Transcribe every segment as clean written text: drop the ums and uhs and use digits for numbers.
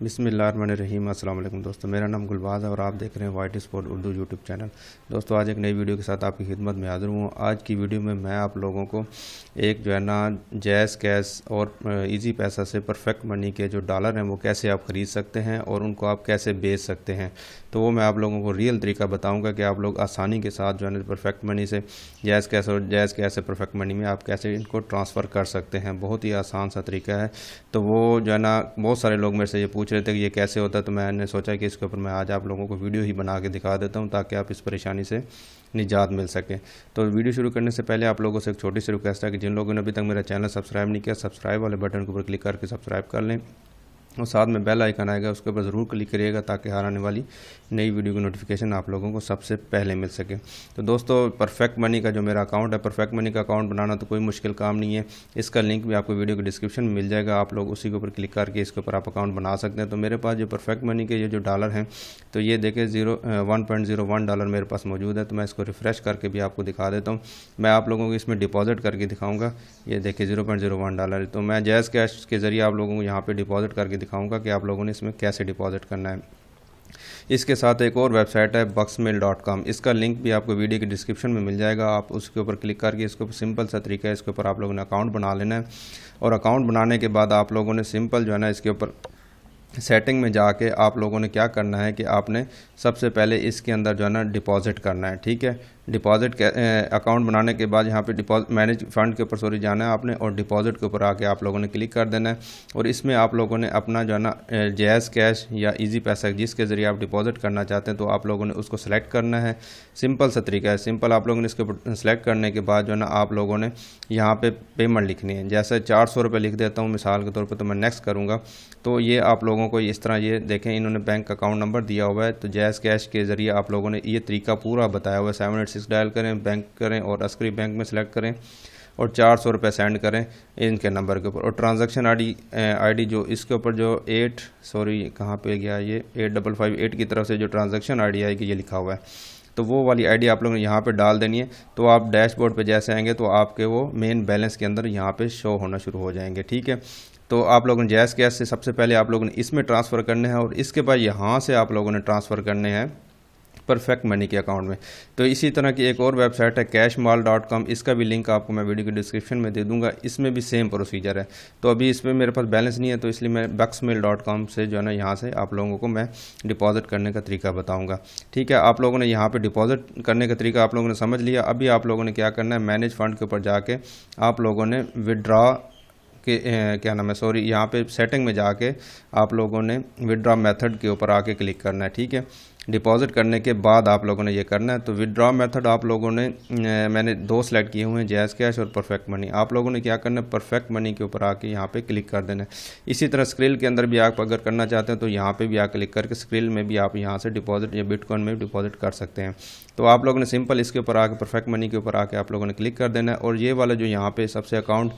बिस्मिल्लाहिर्रहमानिर्रहीम। अस्सलाम वालेकुम दोस्तों, मेरा नाम गुलबाज है और आप देख रहे हैं white sport Urdu YouTube channel. दोस्तों आज एक नई वीडियो के साथ आपकी खिदमत में हाज़िर हूँ। आज की वीडियो में मैं आप लोगों को एक जो है ना जैज़ कैश और इजी पैसा से परफेक्ट मनी के जो डॉलर हैं वो कैसे आप ख़रीद सकते हैं और उनको आप कैसे बेच सकते हैं, तो वो मैं आप लोगों को रियल तरीका बताऊँगा कि आप लोग आसानी के साथ जो है ना परफेक्ट मनी से जैज़ कैश और जैज़ कैश से परफेक्ट मनी में आप कैसे इनको ट्रांसफ़र कर सकते हैं। बहुत ही आसान सा तरीका है। तो वो जो है ना बहुत सारे लोग मेरे से ये पूछ रहे थे कि ये कैसे होता है, तो मैंने सोचा कि इसके ऊपर मैं आज आप लोगों को वीडियो ही बना के दिखा देता हूँ ताकि आप इस परेशानी से निजात मिल सके। तो वीडियो शुरू करने से पहले आप लोगों से एक छोटी सी रिक्वेस्ट है कि जिन लोगों ने अभी तक मेरा चैनल सब्सक्राइब नहीं किया, सब्सक्राइब वाले बटन के ऊपर क्लिक करके सब्सक्राइब कर लें और साथ में बेल आइकन आएगा उसके ऊपर ज़रूर क्लिक करिएगा ताकि हर आने वाली नई वीडियो की नोटिफिकेशन आप लोगों को सबसे पहले मिल सके। तो दोस्तों परफेक्ट मनी का जो मेरा अकाउंट है, परफेक्ट मनी का अकाउंट बनाना तो कोई मुश्किल काम नहीं है। इसका लिंक भी आपको वीडियो के डिस्क्रिप्शन में मिल जाएगा, आप लोग उसी के ऊपर क्लिक करके इसके ऊपर आप अकाउंट बना सकते हैं। तो मेरे पास जो परफेक्ट मनी के ये जो डॉलर हैं तो ये देखें 1.01 डॉलर मेरे पास मौजूद है। तो मैं इसको रिफ़्रेश करके भी आपको दिखा देता हूँ। मैं आप लोगों को इसमें डिपॉजिट करके दिखाऊँगा। ये देखिए 0.01 डॉलर। तो मैं जैज़ कैश के ज़रिए आप लोगों को यहाँ पर डिपॉजिट करके दिखाऊँगा कि आप लोगों ने इसमें कैसे डिपॉजिट करना है। इसके साथ एक और वेबसाइट है bucksmill.com, इसका लिंक भी आपको वीडियो के डिस्क्रिप्शन में मिल जाएगा। आप उसके ऊपर क्लिक करके इसके ऊपर सिंपल सा तरीका है, इसके ऊपर आप लोगों ने अकाउंट बना लेना है और अकाउंट बनाने के बाद आप लोगों ने सिंपल जो है ना इसके ऊपर सेटिंग में जाके आप लोगों ने क्या करना है कि आपने सबसे पहले इसके अंदर जो है ना डिपॉजिट करना है। ठीक है, डिपॉजिट अकाउंट बनाने के बाद यहाँ पे डिपॉजिट मैनेज फंड के ऊपर जाना है आपने और डिपॉजिट के ऊपर आके आप लोगों ने क्लिक कर देना है और इसमें आप लोगों ने अपना जो है ना जैज़ कैश या इजी पैसा जिसके ज़रिए आप डिपॉजिट करना चाहते हैं तो आप लोगों ने उसको सेलेक्ट करना है। सिंपल सा तरीका है, सिंपल आप लोगों ने इसके ऊपर सेलेक्ट करने के बाद जो है ना आप लोगों ने यहाँ पे पेमेंट लिखनी है। जैसे 400 रुपये लिख देता हूँ मिसाल के तौर पर, तो मैं नेक्स्ट करूँगा तो ये आप लोगों को इस तरह ये देखें इन्होंने बैंक अकाउंट नंबर दिया हुआ है। तो जैज़ कैश के ज़रिए आप लोगों ने ये तरीका पूरा बताया हुआ है। 786 डायल करें, बैंक करें और अस्करी बैंक में सेलेक्ट करें और 400 रुपये सेंड करें इनके नंबर के ऊपर। और ट्रांजैक्शन आईडी जो इसके ऊपर जो कहाँ पे गया ये 8558 की तरफ से जो ट्रांजैक्शन आईडी आएगी ये लिखा हुआ है, तो वो वाली आईडी आप लोगों ने यहाँ पे डाल देनी है। तो आप डैशबोर्ड पे जैसे आएंगे तो आपके वो मेन बैलेंस के अंदर यहाँ पे शो होना शुरू हो जाएंगे। ठीक है, तो आप लोगों ने जैज़ कैश से सबसे पहले आप लोगों ने इसमें ट्रांसफ़र करने हैं और इसके बाद यहाँ से आप लोगों ने ट्रांसफ़र करने हैं परफेक्ट मनी के अकाउंट में। तो इसी तरह की एक और वेबसाइट है cashmall.com, इसका भी लिंक आपको मैं वीडियो के डिस्क्रिप्शन में दे दूंगा। इसमें भी सेम प्रोसीजर है। तो अभी इसमें मेरे पास बैलेंस नहीं है तो इसलिए मैं bucksmill.com से जो है ना यहाँ से आप लोगों को मैं डिपॉजिट करने का तरीका बताऊँगा। ठीक है, आप लोगों ने यहाँ पर डिपॉजिट करने का तरीका आप लोगों ने समझ लिया। अभी आप लोगों ने क्या करना है, मैनेज फंड के ऊपर जाके आप लोगों ने विड्रॉ के यहाँ पे सेटिंग में जाके आप लोगों ने विड्रॉ मेथड के ऊपर आके क्लिक करना है। ठीक है, डिपॉजिट करने के बाद आप लोगों ने ये करना है। तो विड्रॉ मेथड आप लोगों ने मैंने दो सेलेक्ट किए हुए हैं, जैज़ कैश और परफेक्ट मनी। आप लोगों ने क्या करना है, परफेक्ट मनी के ऊपर आके यहाँ पे क्लिक कर देना है। इसी तरह स्क्रिल के अंदर भी आप अगर करना चाहते हैं तो यहाँ पे भी आप क्लिक करके स्क्रिल में भी आप यहाँ से डिपॉजिट या बिटकॉइन में भी डिपॉजिट कर सकते हैं। तो आप लोगों ने सिंपल इसके ऊपर आके परफेक्ट मनी के ऊपर आके आप लोगों ने क्लिक कर देना है और ये वाला जो यहाँ पे सबसे अकाउंट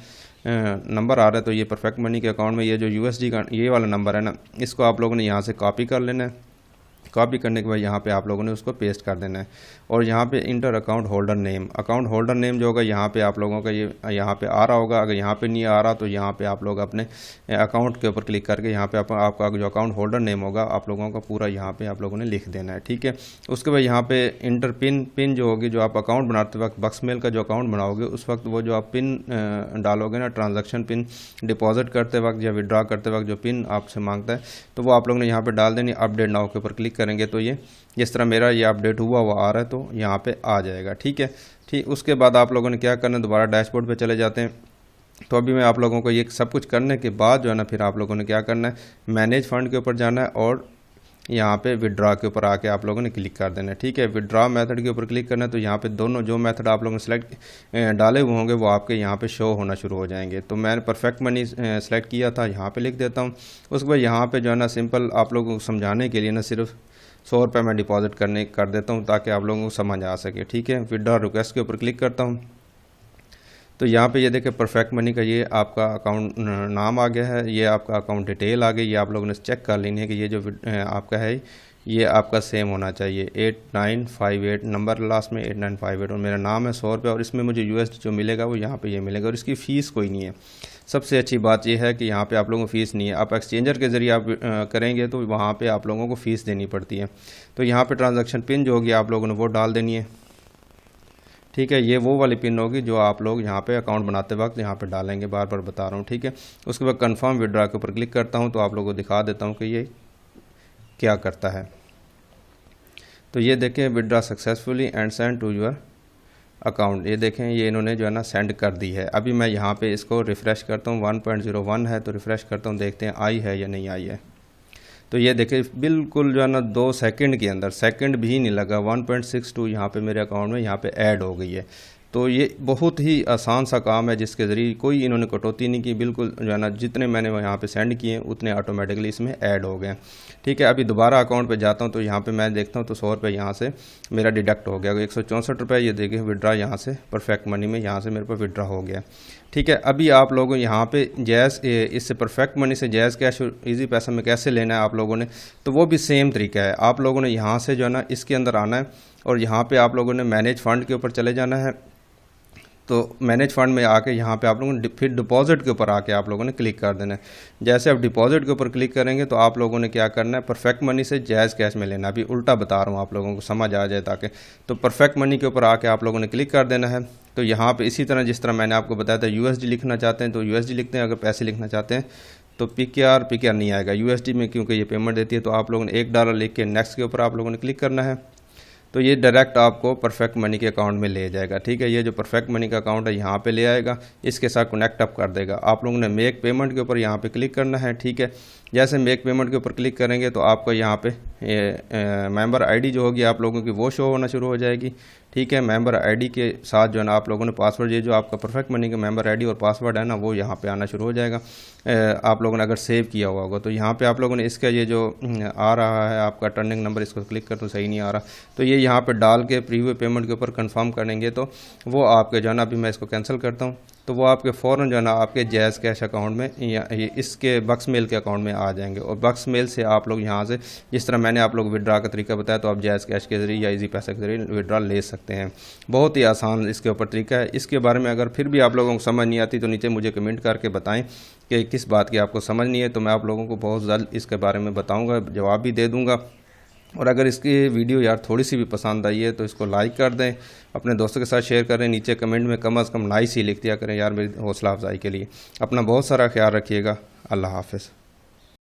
नंबर आ रहा है तो ये परफेक्ट मनी के अकाउंट में ये जो USD का ये वाला नंबर है ना, इसको आप लोगों ने यहाँ से कॉपी कर लेना है। कॉपी करने के बाद यहाँ पे आप लोगों ने उसको पेस्ट कर देना है और यहाँ पे इंटर अकाउंट होल्डर नेम जो होगा यहाँ पे आप लोगों का ये यहाँ पे आ रहा होगा। अगर यहाँ पे नहीं आ रहा तो यहाँ पे आप लोग अपने अकाउंट के ऊपर क्लिक करके यहाँ पे आपका जो अकाउंट होल्डर नेम होगा आप लोगों का पूरा यहाँ पे आप लोगों ने लिख देना है। ठीक है, उसके बाद यहाँ पे इंटर पिन जो होगी, जो आप अकाउंट बनाते वक्त बक्समेल का जो अकाउंट बनाओगे उस वक्त वो जो आप पिन डालोगे ना, ट्रांजेक्शन पिन, डिपॉजिट करते वक्त या विड्रॉ करते वक्त जो पिन आपसे मांगता है तो वो आप लोगों ने यहाँ पर डाल देनी। अपडेट नाउ के ऊपर क्लिक करेंगे तो ये जिस तरह मेरा ये अपडेट हुआ आ रहा है तो यहाँ पे आ जाएगा। ठीक है, उसके बाद आप लोगों ने क्या करना है, दोबारा डैशबोर्ड पे चले जाते हैं। तो अभी मैं आप लोगों को ये सब कुछ करने के बाद जो है ना फिर आप लोगों ने क्या करना है, मैनेज फंड के ऊपर जाना है और यहाँ पे विड्रॉ के ऊपर आके आप लोगों ने क्लिक कर देना है। ठीक है, विड्रॉ मेथड के ऊपर क्लिक करना है तो यहाँ पे दोनों जो मेथड आप लोगों ने सेलेक्ट डाले हुए होंगे वो आपके यहाँ पे शो होना शुरू हो जाएंगे। तो मैंने परफेक्ट मनी सेलेक्ट किया था, यहाँ पे लिख देता हूँ। उसके बाद यहाँ पे जो है ना सिंपल आप लोगों को समझाने के लिए ना सिर्फ 100 रुपये मैं डिपॉजिट कर देता हूँ ताकि आप लोगों को समझ आ सके। ठीक है, विड्रॉ रिक्वेस्ट के ऊपर क्लिक करता हूँ तो यहाँ पे ये देखें परफेक्ट मनी का ये आपका अकाउंट नाम आ गया है, ये आपका अकाउंट डिटेल आ गई। ये आप लोगों ने चेक कर लेनी है कि ये जो आपका है ये आपका सेम होना चाहिए। 8958 नंबर लास्ट में 8958 और मेरा नाम है 100 रुपये और इसमें मुझे USD जो मिलेगा वो यहाँ पे ये मिलेगा और इसकी फ़ीस कोई नहीं है। सबसे अच्छी बात यह है कि यहाँ पे आप लोगों को फ़ीस नहीं है। आप एक्सचेंजर के ज़रिए आप करेंगे तो वहाँ पे आप लोगों को फ़ीस देनी पड़ती है। तो यहाँ पे ट्रांजैक्शन पिन जो होगी आप लोगों ने वो डाल देनी है, ठीक है। ये वो वाली पिन होगी जो आप लोग यहाँ पे अकाउंट बनाते वक्त यहाँ पे डालेंगे, बार बार बता रहा हूँ, ठीक है। उसके बाद कंफर्म विड्रा के ऊपर क्लिक करता हूँ तो आप लोगों को दिखा देता हूँ कि ये क्या करता है। तो ये देखें, withdraw successfully and send to your account, ये देखें ये इन्होंने जो है ना सेंड कर दी है। अभी मैं यहाँ पे इसको रिफ़्रेश करता हूँ, 1.01 है तो रिफ़्रेश करता हूँ, देखते हैं आई है या नहीं आई है। तो ये देखिए बिल्कुल जो है ना 2 सेकंड के अंदर, सेकंड भी नहीं लगा, 1.62 यहाँ पे मेरे अकाउंट में यहाँ पे ऐड हो गई है। तो ये बहुत ही आसान सा काम है जिसके ज़रिए कोई इन्होंने कटौती नहीं की, बिल्कुल जो है ना जितने मैंने यहाँ पे सेंड किए उतने ऑटोमेटिकली इसमें ऐड हो गए, ठीक है। अभी दोबारा अकाउंट पे जाता हूँ तो यहाँ पे मैं देखता हूँ तो 100 रुपये यहाँ से मेरा डिडक्ट हो गया, 164 रुपये ये देखिए विड्रा यहाँ से परफेक्ट मनी में यहाँ से मेरे पास विड्रा हो गया, ठीक है। अभी आप लोगों यहाँ पे जैज़ इससे परफेक्ट मनी से जैज़ कैश इजी पैसा में कैसे लेना है आप लोगों ने, तो वो भी सेम तरीका है। आप लोगों ने यहाँ से जो है ना इसके अंदर आना है और यहाँ पे आप लोगों ने मैनेज फ़ंड के ऊपर चले जाना है। तो मैनेज फंड में आके यहाँ पे आप लोगों ने फिर डिपॉजिट के ऊपर आके आप लोगों ने क्लिक कर देना है। जैसे आप डिपॉजिट के ऊपर क्लिक करेंगे तो आप लोगों ने क्या करना है, परफेक्ट मनी से जायज़ कैश में लेना। अभी उल्टा बता रहा हूँ आप लोगों को समझ आ जाए ताकि, तो परफेक्ट मनी के ऊपर आके आप लोगों ने क्लिक कर देना है। तो यहाँ पे इसी तरह जिस तरह मैंने आपको बताया था USD लिखना चाहते हैं तो USD लिखते हैं, अगर पैसे लिखना चाहते हैं तो PKR नहीं आएगा USD में, क्योंकि ये पेमेंट देती है। तो आप लोगों ने $1 लिख के नेक्स्ट के ऊपर आप लोगों ने क्लिक करना है, तो ये डायरेक्ट आपको परफेक्ट मनी के अकाउंट में ले जाएगा, ठीक है। ये जो परफेक्ट मनी का अकाउंट है यहाँ पे ले आएगा, इसके साथ कनेक्ट अप कर देगा। आप लोगों ने मेक पेमेंट के ऊपर यहाँ पे क्लिक करना है, ठीक है। जैसे मेक पेमेंट के ऊपर क्लिक करेंगे तो आपको यहाँ पे मेंबर आईडी जो होगी आप लोगों की वो शो होना शुरू हो जाएगी, ठीक है। मेंबर आईडी के साथ जो है ना आप लोगों ने पासवर्ड, ये जो आपका परफेक्ट मनी का मेंबर आईडी और पासवर्ड है ना वो यहाँ पे आना शुरू हो जाएगा। आप लोगों ने अगर सेव किया हुआ होगा तो यहाँ पे आप लोगों ने इसका ये जो आ रहा है आपका टर्निंग नंबर, इसको क्लिक कर तो सही नहीं आ रहा, तो ये यहाँ पे डाल के प्रीव्यू पेमेंट के ऊपर कंफर्म करेंगे तो वो आपके जो है ना, अभी मैं इसको कैंसिल करता हूँ, तो वो आपके फ़ौरन जो है ना आपके जायज़ कैश अकाउंट में या इसके बक्स मेल के अकाउंट में आ जाएंगे। और बक्स मेल से आप लोग यहाँ से जिस तरह मैंने आप लोग विड्रा का तरीका बताया तो आप जायज़ कैश के ज़रिए या इजी पैसे के ज़रिए विड्रा ले सकते हैं। बहुत ही आसान इसके ऊपर तरीका है। इसके बारे में अगर फिर भी आप लोगों को समझ नहीं आती तो नीचे मुझे कमेंट करके बताएं कि किस बात की आपको समझ नहीं है, तो मैं आप लोगों को बहुत जल्द इसके बारे में बताऊँगा, जवाब भी दे दूँगा। और अगर इसकी वीडियो यार थोड़ी सी भी पसंद आई है तो इसको लाइक कर दें, अपने दोस्तों के साथ शेयर करें, नीचे कमेंट में कम से कम नाइस ही लिख दिया करें यार, मेरी हौसला अफजाई के लिए। अपना बहुत सारा ख्याल रखिएगा। अल्लाह हाफ़िज़।